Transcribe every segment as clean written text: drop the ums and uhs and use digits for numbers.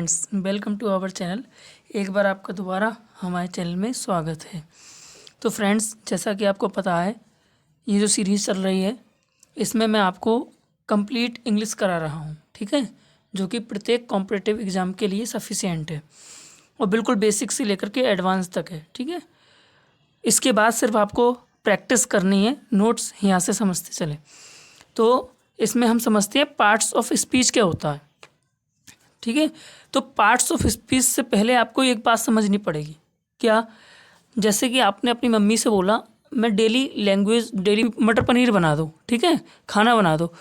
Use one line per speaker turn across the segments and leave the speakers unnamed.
Friends, welcome to our channel. एक बार आपका दोबारा हमारे चैनल में स्वागत है। तो फ्रेंड्स, जैसा कि आपको पता है, ये जो सीरीज़ चल रही है इसमें मैं आपको कंप्लीट इंग्लिश करा रहा हूँ, ठीक है, जो कि प्रत्येक कॉम्पिटिटिव एग्ज़ाम के लिए सफिशिएंट है और बिल्कुल बेसिक से लेकर के एडवांस तक है, ठीक है। इसके बाद सिर्फ आपको प्रैक्टिस करनी है, नोट्स यहाँ से समझते चले। तो इसमें हम समझते हैं पार्ट्स ऑफ स्पीच क्या होता है, ठीक है। तो पार्ट्स ऑफ स्पीच से पहले आपको एक बात समझनी पड़ेगी। क्या? जैसे कि आपने अपनी मम्मी से बोला मैं डेली मटर पनीर बना दो, ठीक है, खाना बना दो।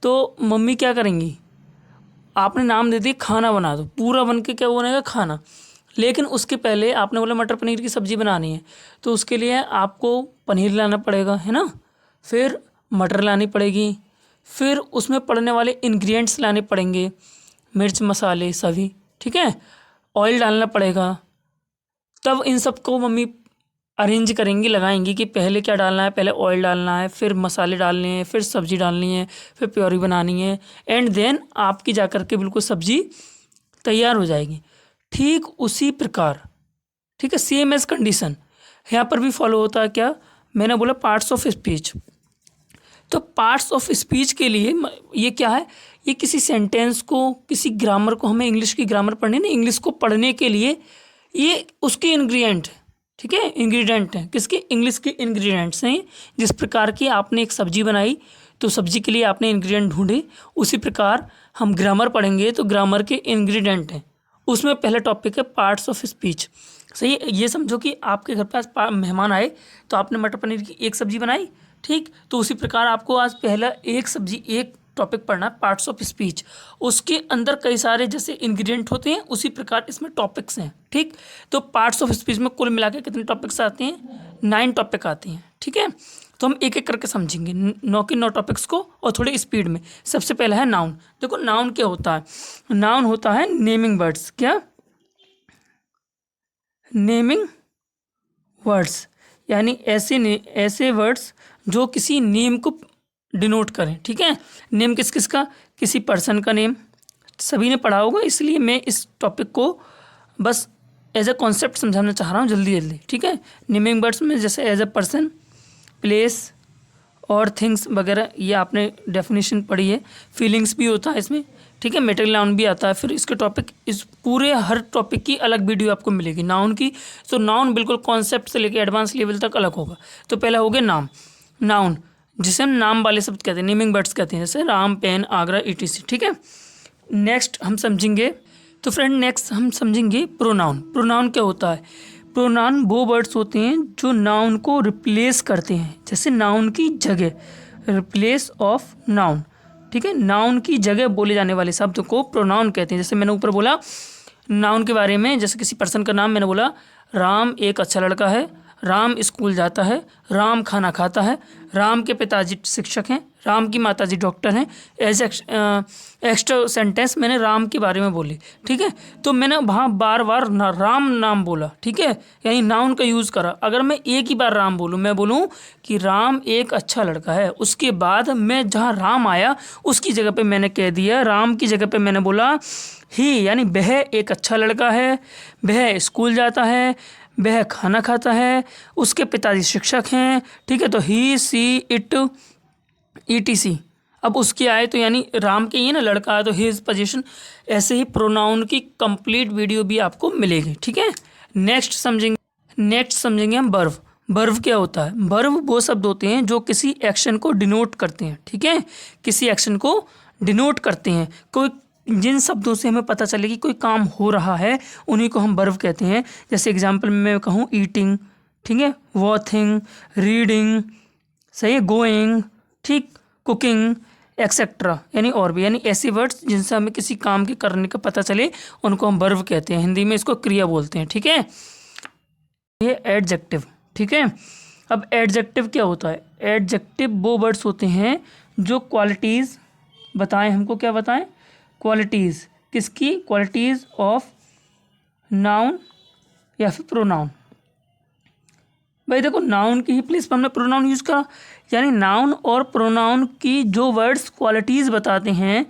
तो मम्मी क्या करेंगी? आपने नाम दे दिया खाना बना दो, पूरा बन के क्या बनेगा? खाना। लेकिन उसके पहले आपने बोला मटर पनीर की सब्ज़ी बनानी है, तो उसके लिए आपको पनीर लाना पड़ेगा, है ना। फिर मटर लानी पड़ेगी, फिर उसमें पड़ने वाले इंग्रेडिएंट्स लाने पड़ेंगे, मिर्च मसाले सभी, ठीक है। ऑयल डालना पड़ेगा। तब इन सब को मम्मी अरेंज करेंगी, लगाएंगी कि पहले क्या डालना है, पहले ऑयल डालना है, फिर मसाले डालने हैं, फिर सब्ज़ी डालनी है, फिर प्योरी बनानी है, एंड देन आपकी जा कर के बिल्कुल सब्ज़ी तैयार हो जाएगी। ठीक उसी प्रकार, ठीक है, सेम एज कंडीशन यहाँ पर भी फॉलो होता है। क्या मैंने बोला? Parts of speech. तो पार्ट्स ऑफ स्पीच के लिए ये क्या है? ये किसी सेंटेंस को, किसी ग्रामर को, हमें इंग्लिश की ग्रामर पढ़नी ना, इंग्लिश को पढ़ने के लिए ये उसके इंग्रेडिएंट, ठीक है, इंग्रेडिएंट हैं। किसके? इंग्लिश के इंग्रेडिएंट्स हैं। जिस प्रकार की आपने एक सब्जी बनाई तो सब्जी के लिए आपने इंग्रेडिएंट ढूंढे, उसी प्रकार हम ग्रामर पढ़ेंगे तो ग्रामर के इंग्रेडिएंट हैं। उसमें पहला टॉपिक है पार्ट्स ऑफ स्पीच। सही। ये समझो कि आपके घर पास मेहमान आए तो आपने मटर पनीर की एक सब्जी बनाई, ठीक। तो उसी प्रकार आपको आज पहला एक टॉपिक पढ़ना है, पार्ट्स ऑफ स्पीच। उसके अंदर कई सारे जैसे इंग्रेडिएंट होते हैं, उसी प्रकार इसमें टॉपिक्स हैं, ठीक। तो पार्ट्स ऑफ स्पीच में कुल मिला के कितने टॉपिक्स आते हैं? 9 टॉपिक आते हैं, ठीक है। तो हम एक एक करके समझेंगे 9 टॉपिक्स को और थोड़े स्पीड में। सबसे पहला है नाउन। देखो नाउन क्या होता है? नाउन होता है नेमिंग वर्ड्स। क्या? नेमिंग वर्ड्स, यानी ऐसे वर्ड्स जो किसी नेम को डिनोट करें, ठीक है। नेम किस किस का? किसी पर्सन का नेम, सभी ने पढ़ा होगा, इसलिए मैं इस टॉपिक को बस एज ए कॉन्सेप्ट समझाना चाह रहा हूँ जल्दी जल्दी, ठीक है। नेमिंग वर्ड्स में जैसे एज ए पर्सन, प्लेस और थिंग्स वगैरह, ये आपने डेफिनेशन पढ़ी है। फीलिंग्स भी होता है इसमें, ठीक है। मेटेरियल नाउन भी आता है। फिर इसके टॉपिक, इस पूरे हर टॉपिक की अलग वीडियो आपको मिलेगी नाउन की। तो नाउन बिल्कुल कॉन्सेप्ट से लेकर एडवांस लेवल तक अलग होगा। तो पहला हो गया नाम। नाउन जिसे हम नाम वाले शब्द कहते हैं, नेमिंग वर्ड्स कहते हैं, जैसे राम, पेन, आगरा, etc, ठीक है। नेक्स्ट हम समझेंगे, तो फ्रेंड नेक्स्ट हम समझेंगे प्रोनाउन। प्रोनाउन क्या होता है? प्रोनाउन वो वर्ड्स होते हैं जो नाउन को रिप्लेस करते हैं, जैसे नाउन की जगह, रिप्लेस ऑफ नाउन, ठीक है। नाउन की जगह बोले जाने वाले शब्द को प्रोनाउन कहते हैं। जैसे मैंने ऊपर बोला नाउन के बारे में, जैसे किसी पर्सन का नाम मैंने बोला राम एक अच्छा लड़का है, राम स्कूल जाता है, राम खाना खाता है, राम के पिताजी शिक्षक हैं, राम की माताजी डॉक्टर हैं। एज एक्स्ट्रा सेंटेंस मैंने राम के बारे में बोली, ठीक है। तो मैंने वहाँ बार बार राम नाम बोला, ठीक है, यानी नाउन का यूज़ करा। अगर मैं एक ही बार राम बोलूँ, मैं बोलूँ कि राम एक अच्छा लड़का है, उसके बाद मैं जहाँ राम आया उसकी जगह पे मैंने कह दिया, राम की जगह पे मैंने बोला ही, यानी वह एक अच्छा लड़का है, वह स्कूल जाता है, वह खाना खाता है, उसके पिताजी शिक्षक हैं, ठीक है। तो ही, सी, इट, etc। अब उसके आए तो यानी राम के ही ना लड़का है तो हिज पोजीशन। ऐसे ही प्रोनाउन की कंप्लीट वीडियो भी आपको मिलेगी, ठीक है। नेक्स्ट समझेंगे हम वर्ब। वर्ब क्या होता है? वर्ब वो शब्द होते हैं जो किसी एक्शन को डिनोट करते हैं, ठीक है, किसी एक्शन को डिनोट करते हैं। कोई जिन शब्दों से हमें पता चले कि कोई काम हो रहा है, उन्हीं को हम वर्ब कहते हैं। जैसे एग्जांपल में मैं कहूँ ईटिंग, ठीक है, वॉचिंग, रीडिंग, सही है, गोइंग, ठीक, कुकिंग, एक्सेट्रा, यानी और भी, यानी ऐसे वर्ड्स जिनसे हमें किसी काम के करने का पता चले उनको हम वर्ब कहते हैं। हिंदी में इसको क्रिया बोलते हैं, ठीक है। ये एडजेक्टिव, ठीक है। अब एडजेक्टिव क्या होता है? एडजेक्टिव वो वर्ड्स होते हैं जो क्वालिटीज़ बताएं हमको। क्या बताएं? क्वालिटीज़। किसकी? क्वालिटीज़ ऑफ नाउन या फिर प्रोनाउन। भाई देखो, नाउन की ही प्लेस पर हमने प्रोनाउन यूज़ करा, यानी नाउन और प्रोनाउन की जो वर्ड्स क्वालिटीज़ बताते हैं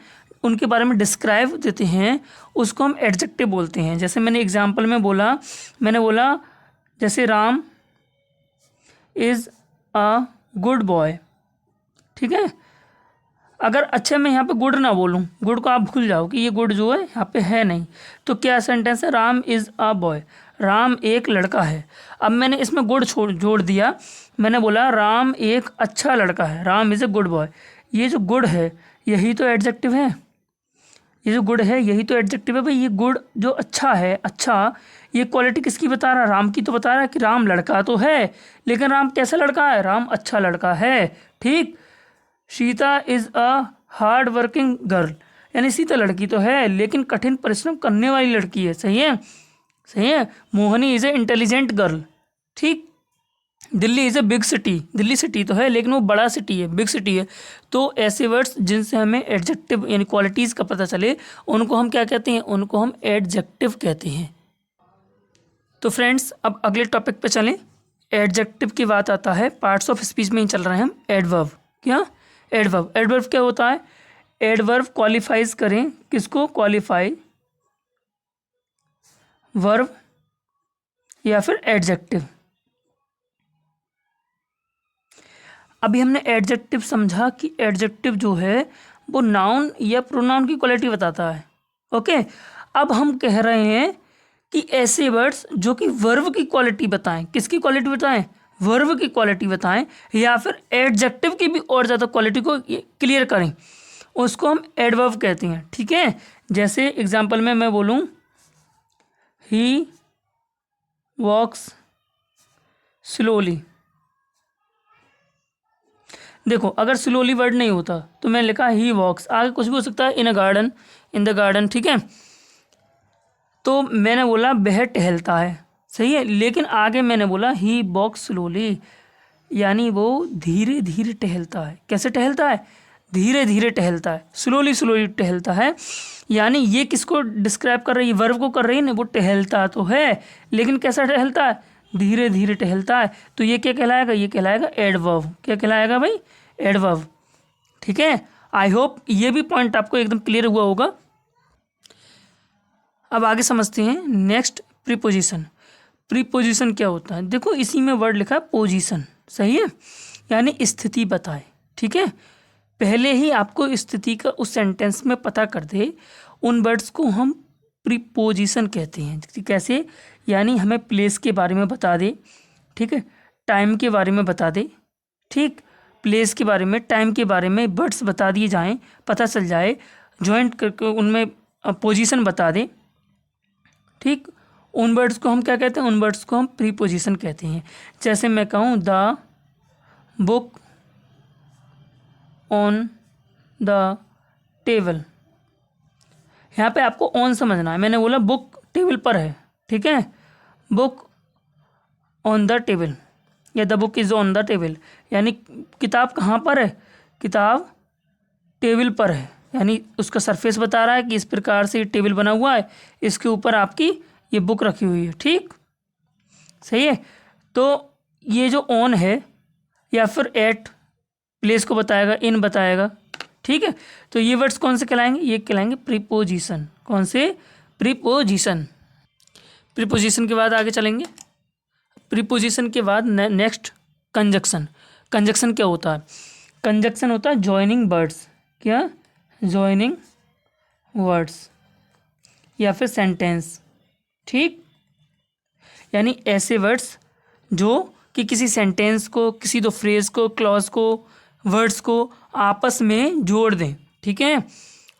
उनके बारे में डिस्क्राइब देते हैं उसको हम एडजेक्टिव बोलते हैं। जैसे मैंने एग्जांपल में बोला, जैसे Ram is a good boy, ठीक है। अगर अच्छा मैं यहाँ पे गुड ना बोलूँ, गुड को आप भूल जाओ कि ये गुड जो है यहाँ पे है नहीं, तो क्या सेंटेंस है, Ram is a boy, Ram एक लड़का है। अब मैंने इसमें गुड जोड़ दिया, मैंने बोला राम एक अच्छा लड़का है, Ram is a good boy. ये जो गुड है यही तो एडजेक्टिव है, ये जो गुड है यही तो एडजेक्टिव है भाई। ये गुड जो अच्छा है, अच्छा ये क्वालिटी किसकी बता रहा है, राम की तो बता रहा है कि राम लड़का तो है, लेकिन राम कैसा लड़का है, राम अच्छा लड़का है, ठीक। Sita is a hard working girl, यानी सीता लड़की तो है लेकिन कठिन परिश्रम करने वाली लड़की है, सही है, सही है। Mohini is a intelligent girl, ठीक। Delhi is a big city, Delhi city तो है लेकिन वो बड़ा सिटी है, बिग सिटी है। तो ऐसे वर्ड्स जिनसे हमें एडजेक्टिव यानी क्वालिटीज़ का पता चले उनको हम क्या कहते हैं, उनको हम एडजेक्टिव कहते हैं। तो फ्रेंड्स अब अगले टॉपिक पे चलें। एडजेक्टिव की बात आता है, पार्ट्स ऑफ स्पीच में ही चल रहे हैं हम। एडवर्ब, क्या एडवर्ब, एडवर्ब क्या होता है, एडवर्ब क्वालिफाइज करें, किसको, क्वालिफाई वर्ब या फिर एडजेक्टिव। अभी हमने एडजेक्टिव समझा कि एडजेक्टिव जो है वो नाउन या प्रोनाउन की क्वालिटी बताता है, ओके। अब हम कह रहे हैं कि ऐसे वर्ड्स जो कि वर्ब की क्वालिटी बताएं, किसकी क्वालिटी बताएं, वर्ब की क्वालिटी बताएं, या फिर एडजेक्टिव की भी और ज़्यादा क्वालिटी को क्लियर करें, उसको हम एडवर्ब कहते हैं, ठीक है। जैसे एग्जांपल में मैं बोलूं ही वॉक्स स्लोली, देखो अगर स्लोली वर्ड नहीं होता तो मैं लिखा ही वॉक्स, आगे कुछ भी हो सकता है, इन अ गार्डन, इन द गार्डन, ठीक है। तो मैंने बोला वह टहलता है, सही है, लेकिन आगे मैंने बोला ही वॉक्स स्लोली, यानी वो धीरे धीरे टहलता है। कैसे टहलता है, धीरे धीरे टहलता है, स्लोली स्लोली टहलता है। यानी ये किसको डिस्क्राइब कर रही है, वर्ब को कर रही है ना, वो टहलता तो है लेकिन कैसा टहलता है, धीरे धीरे टहलता है। तो ये क्या कहलाएगा, ये कहलाएगा एडवर्ब। क्या कहलाएगा भाई, एडवर्ब, ठीक है। आई होप ये भी पॉइंट आपको एकदम क्लियर हुआ होगा। अब आगे समझते हैं नेक्स्ट, प्रीपोजिशन। प्रीपोजिशन क्या होता है, देखो इसी में वर्ड लिखा है पोजीशन, सही है, यानी स्थिति बताए, ठीक है। पहले ही आपको स्थिति का उस सेंटेंस में पता कर दे, उन वर्ड्स को हम प्रीपोजिशन कहते हैं। कैसे, यानी हमें प्लेस के बारे में बता दे, ठीक है, टाइम के बारे में बता दे, ठीक, प्लेस के बारे में, टाइम के बारे में वर्ड्स बता दिए जाएं, पता चल जाए, जॉइंट करके उनमें पोजीशन बता दे, ठीक। उन वर्ड्स को हम क्या कहते हैं, उन वर्ड्स को हम प्रीपोजिशन कहते हैं। जैसे मैं कहूँ the book on the table, यहाँ पे आपको ऑन समझना है, मैंने बोला बुक टेबल पर है, ठीक है, बुक ऑन द टेबल या the book is on the table, यानी किताब कहाँ पर है, किताब टेबल पर है, यानी उसका सरफेस बता रहा है कि इस प्रकार से टेबल बना हुआ है, इसके ऊपर आपकी ये बुक रखी हुई है, ठीक, सही है। तो ये जो ऑन है या फिर एट प्लेस को बताएगा, इन बताएगा, ठीक है। तो ये वर्ड्स कौन से कहलाएंगे, ये कहलाएंगे प्रीपोजिशन। कौन से, प्रीपोजिशन। प्रीपोजिशन के बाद आगे चलेंगे। प्रीपोजिशन के बाद नेक्स्ट कंजक्शन। कंजक्शन क्या होता है, कंजक्शन होता है जॉइनिंग वर्ड्स, क्या, जॉइनिंग वर्ड्स या फिर सेंटेंस, ठीक, यानी ऐसे वर्ड्स जो कि किसी सेंटेंस को, किसी दो फ्रेज को, क्लॉज को, वर्ड्स को आपस में जोड़ दें, ठीक है,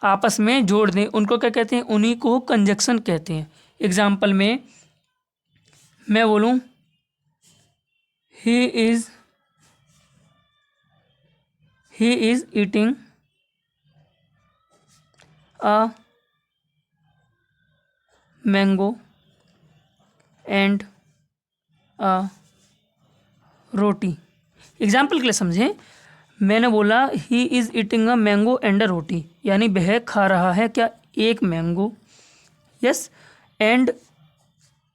आपस में जोड़ दें, उनको क्या कहते हैं, उन्हीं को कंजक्शन कहते हैं। एग्जाम्पल में मैं बोलूँ he is eating a mango and a roti. Example के लिए समझें, मैंने बोला he is eating a mango and a roti, यानी वह खा रहा है क्या, एक mango, yes, and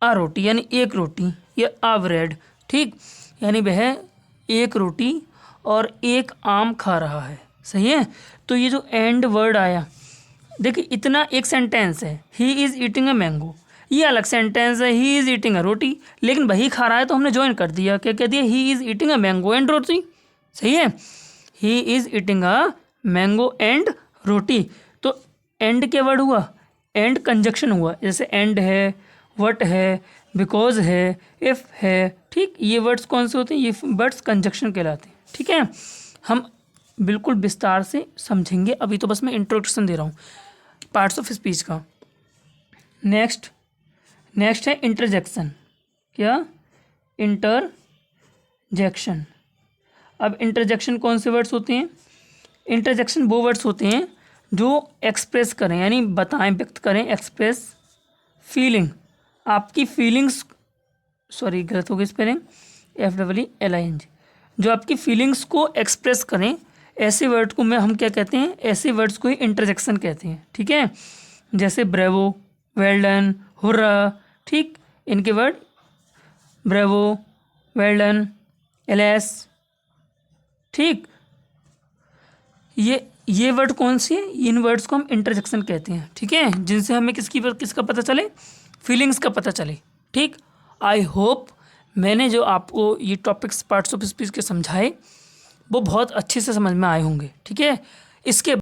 a roti यानी एक रोटी, या अ ब्रेड, ठीक, यानी वह एक रोटी और एक आम खा रहा है, सही है। तो ये जो एंड वर्ड आया, देखिए इतना एक सेंटेंस है, he is eating a mango, ये अलग सेंटेंस है, ही इज़ ईटिंग अ रोटी, लेकिन वही खा रहा है तो हमने ज्वाइन कर दिया, क्या कह दिया, he is eating a mango and roti. सही है, he is eating a mango and roti. तो एंड क्या वर्ड हुआ, एंड कंजक्शन हुआ, जैसे एंड है, वट है, बिकॉज है, इफ़ है। ठीक, ये वर्ड्स कौन से होते हैं, ये वर्ड्स कंजक्शन कहलाते हैं। ठीक है, हम बिल्कुल विस्तार से समझेंगे, अभी तो बस मैं इंट्रोडक्शन दे रहा हूँ पार्ट्स ऑफ स्पीच का। नेक्स्ट है इंटरजेक्शन। क्या, इंटरजेक्शन। अब इंटरजेक्शन कौन से वर्ड्स होते हैं, इंटरजेक्शन वो वर्ड्स होते हैं जो एक्सप्रेस करें, यानी बताएं, व्यक्त करें, एक्सप्रेस फीलिंग, आपकी फीलिंग्स, सॉरी गलत हो गई स्पेलिंग, FEELING, जो आपकी फीलिंग्स को एक्सप्रेस करें, ऐसे वर्ड को हम क्या कहते हैं, ऐसे वर्ड्स को ही इंटरजेक्शन कहते हैं। ठीक है, जैसे ब्रेवो, वेल डन, हुर्रा। ठीक, इनके word bravo, well done, LS. ठीक, ये वर्ड कौन सी है, इन वर्ड्स को हम इंटरजेक्शन कहते हैं। ठीक है, जिनसे हमें किसका पता चले, फीलिंग्स का पता चले। ठीक, आई होप मैंने जो आपको ये टॉपिक्स पार्ट्स ऑफ स्पीच के समझाए वो बहुत अच्छे से समझ में आए होंगे। ठीक है, इसके